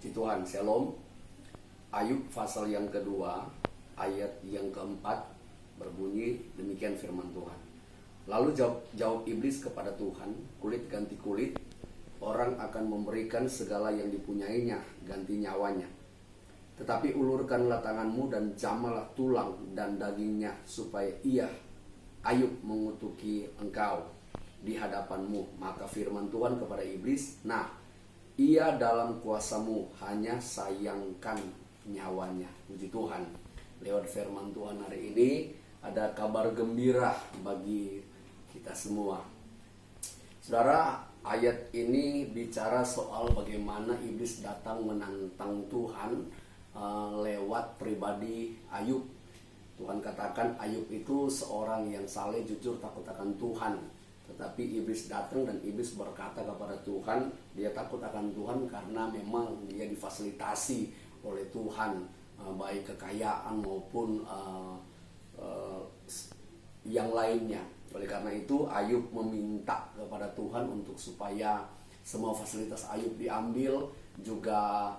Puji Tuhan, Shalom. Ayub pasal yang kedua, ayat yang keempat berbunyi demikian firman Tuhan. Lalu jawab iblis kepada Tuhan, kulit ganti kulit, orang akan memberikan segala yang dipunyainya ganti nyawanya. Tetapi ulurkanlah tanganmu dan jamalah tulang dan dagingnya, supaya ia, Ayub, mengutuki engkau di hadapanmu. Maka firman Tuhan kepada iblis, nah, ia dalam kuasamu, hanya sayangkan nyawanya. Puji Tuhan. Lewat firman Tuhan hari ini ada kabar gembira bagi kita semua. Saudara, ayat ini bicara soal bagaimana iblis datang menantang Tuhan lewat pribadi Ayub. Tuhan katakan Ayub itu seorang yang saleh, jujur, takut akan Tuhan. Tetapi iblis datang dan iblis berkata kepada Tuhan, dia takut akan Tuhan karena memang dia difasilitasi oleh Tuhan, baik kekayaan maupun yang lainnya. Oleh karena itu Ayub meminta kepada Tuhan untuk supaya semua fasilitas Ayub diambil, juga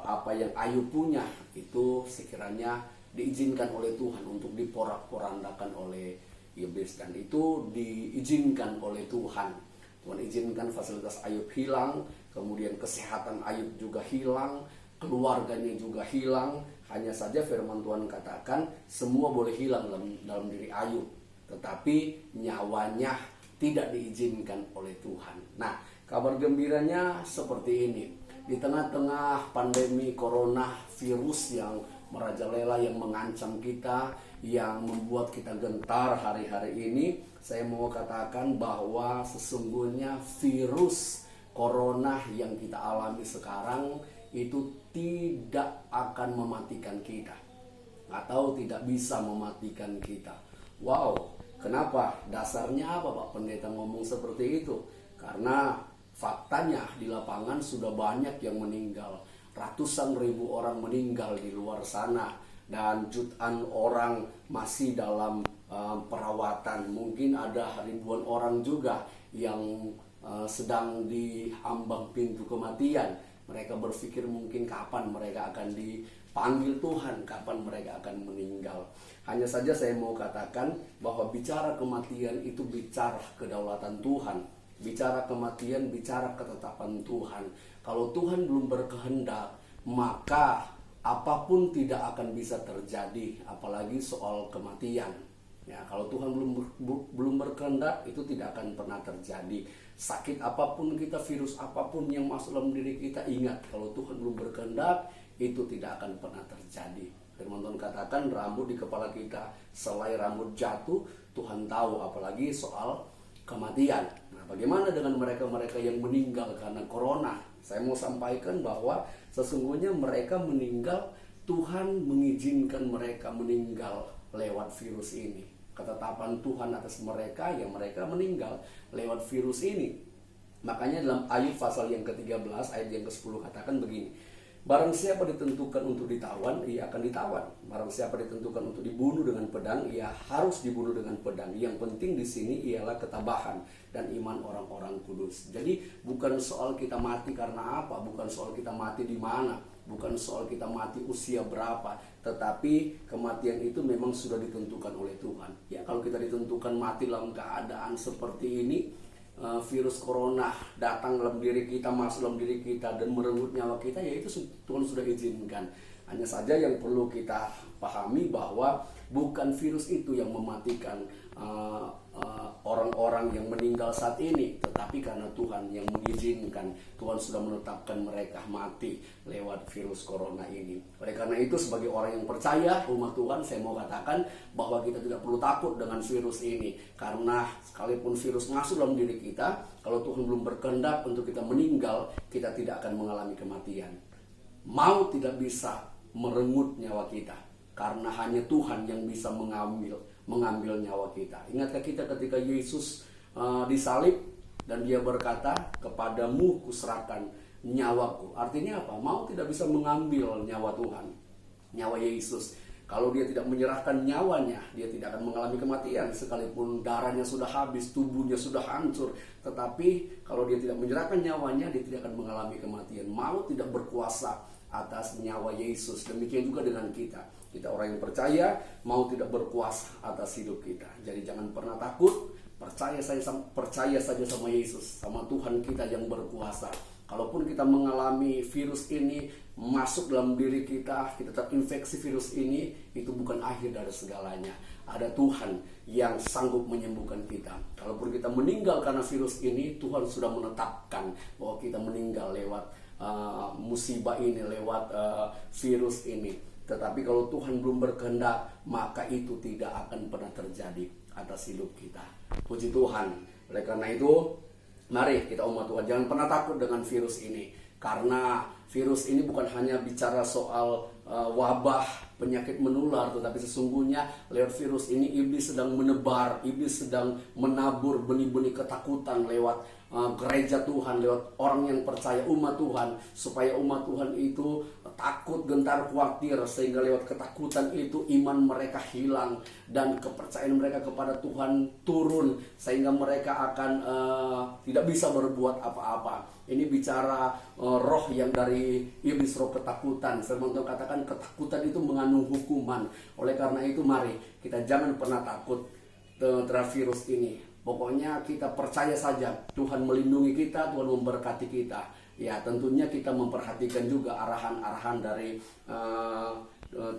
apa yang Ayub punya itu sekiranya diizinkan oleh Tuhan untuk diporak-porandakan oleh iblis, dan itu diizinkan oleh Tuhan. Tuhan izinkan fasilitas Ayub hilang, kemudian kesehatan Ayub juga hilang, keluarganya juga hilang. Hanya saja firman Tuhan katakan semua boleh hilang dalam diri Ayub, tetapi nyawanya tidak diizinkan oleh Tuhan. Nah, kabar gembiranya seperti ini. Di tengah-tengah pandemi corona, virus yang merajalela, yang mengancam kita, yang membuat kita gentar hari-hari ini, saya mau katakan bahwa sesungguhnya virus corona yang kita alami sekarang itu tidak akan mematikan kita, atau tidak bisa mematikan kita. Wow, kenapa? Dasarnya apa, Pak Pendeta ngomong seperti itu? Karena faktanya di lapangan sudah banyak yang meninggal. Ratusan ribu orang meninggal di luar sana, dan jutaan orang masih dalam perawatan. Mungkin ada ribuan orang juga yang sedang diambang pintu kematian. Mereka berpikir mungkin kapan mereka akan dipanggil Tuhan, kapan mereka akan meninggal. Hanya saja saya mau katakan bahwa bicara kematian itu bicara kedaulatan Tuhan. Bicara kematian, bicara ketetapan Tuhan. Kalau Tuhan belum berkehendak, maka apapun tidak akan bisa terjadi, apalagi soal kematian. Ya, kalau Tuhan belum berkehendak, itu tidak akan pernah terjadi. Sakit apapun kita, virus apapun yang masuk dalam diri kita, ingat, kalau Tuhan belum berkehendak, itu tidak akan pernah terjadi. Firman Tuhan katakan rambut di kepala kita selai rambut jatuh, Tuhan tahu, apalagi soal kematian. Nah, bagaimana dengan mereka-mereka yang meninggal karena corona? Saya mau sampaikan bahwa sesungguhnya mereka meninggal, Tuhan mengizinkan mereka meninggal lewat virus ini. Ketetapan Tuhan atas mereka, yang mereka meninggal lewat virus ini. Makanya dalam Ayub pasal yang ke-13 ayat yang ke-10 katakan begini, barang siapa ditentukan untuk ditawan, ia akan ditawan. Barang siapa ditentukan untuk dibunuh dengan pedang, ia harus dibunuh dengan pedang. Yang penting di sini ialah ketabahan dan iman orang-orang kudus. Jadi bukan soal kita mati karena apa, bukan soal kita mati di mana, bukan soal kita mati usia berapa, tetapi kematian itu memang sudah ditentukan oleh Tuhan. Ya, kalau kita ditentukan mati dalam keadaan seperti ini, virus corona datang dalam diri kita, masuk dalam diri kita dan merenggut nyawa kita, ya itu Tuhan sudah izinkan. Hanya saja yang perlu kita pahami bahwa bukan virus itu yang mematikan orang-orang yang meninggal saat ini, tetapi karena Tuhan yang mengizinkan. Tuhan sudah menetapkan mereka mati lewat virus corona ini. Oleh karena itu, sebagai orang yang percaya, umat Tuhan, saya mau katakan bahwa kita tidak perlu takut dengan virus ini. Karena sekalipun virus masuk dalam diri kita, kalau Tuhan belum berkehendak untuk kita meninggal, kita tidak akan mengalami kematian. Maut tidak bisa merenggut nyawa kita, karena hanya Tuhan yang bisa mengambil nyawa kita. Ingatkah kita ketika Yesus disalib dan dia berkata, kepadamu kuserahkan nyawaku. Artinya apa? Maut tidak bisa mengambil nyawa Tuhan, nyawa Yesus. Kalau dia tidak menyerahkan nyawanya, dia tidak akan mengalami kematian. Sekalipun darahnya sudah habis, tubuhnya sudah hancur, tetapi kalau dia tidak menyerahkan nyawanya, dia tidak akan mengalami kematian. Maut tidak berkuasa atas nyawa Yesus. Demikian juga dengan kita. Kita orang yang percaya, maut tidak berkuasa atas hidup kita. Jadi jangan pernah takut, percaya saja sama Yesus, sama Tuhan kita yang berkuasa. Kalaupun kita mengalami virus ini masuk dalam diri kita terinfeksi virus ini, itu bukan akhir dari segalanya. Ada Tuhan yang sanggup menyembuhkan kita. Kalaupun kita meninggal karena virus ini, Tuhan sudah menetapkan bahwa kita meninggal lewat musibah ini, lewat virus ini. Tetapi kalau Tuhan belum berkehendak, maka itu tidak akan pernah terjadi atas hidup kita. Puji Tuhan. Oleh karena itu, mari kita umat Tuhan jangan pernah takut dengan virus ini. Karena virus ini bukan hanya bicara soal wabah, penyakit menular, tetapi sesungguhnya lewat virus ini iblis sedang menebar, iblis sedang menabur benih-benih ketakutan lewat gereja Tuhan, lewat orang yang percaya, umat Tuhan, supaya umat Tuhan itu takut, gentar, khawatir, sehingga lewat ketakutan itu iman mereka hilang dan kepercayaan mereka kepada Tuhan turun, sehingga mereka akan tidak bisa berbuat apa-apa. Ini bicara roh yang dari iblis, roh ketakutan. Firman Tuhan katakan ketakutan itu mengandung hukuman. Oleh karena itu mari kita jangan pernah takut terhadap virus ini. Pokoknya kita percaya saja Tuhan melindungi kita, Tuhan memberkati kita. Ya tentunya kita memperhatikan juga arahan-arahan dari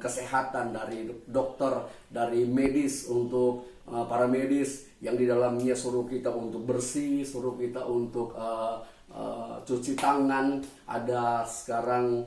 kesehatan, dari dokter, dari medis, untuk para medis yang di dalamnya suruh kita untuk bersih, suruh kita untuk cuci tangan. Ada sekarang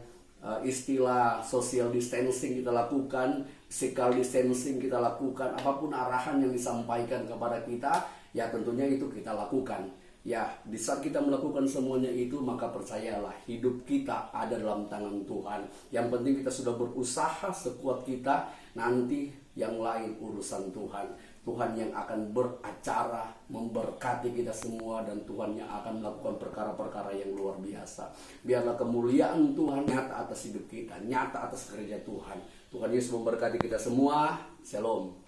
istilah social distancing kita lakukan, physical distancing kita lakukan. Apapun arahan yang disampaikan kepada kita, ya tentunya itu kita lakukan. Ya, di saat kita melakukan semuanya itu, maka percayalah hidup kita ada dalam tangan Tuhan. Yang penting kita sudah berusaha sekuat kita, nanti yang lain urusan Tuhan. Tuhan yang akan beracara memberkati kita semua, dan Tuhan yang akan melakukan perkara-perkara yang luar biasa. Biarlah kemuliaan Tuhan nyata atas hidup kita, nyata atas gereja Tuhan. Tuhan Yesus memberkati kita semua. Shalom.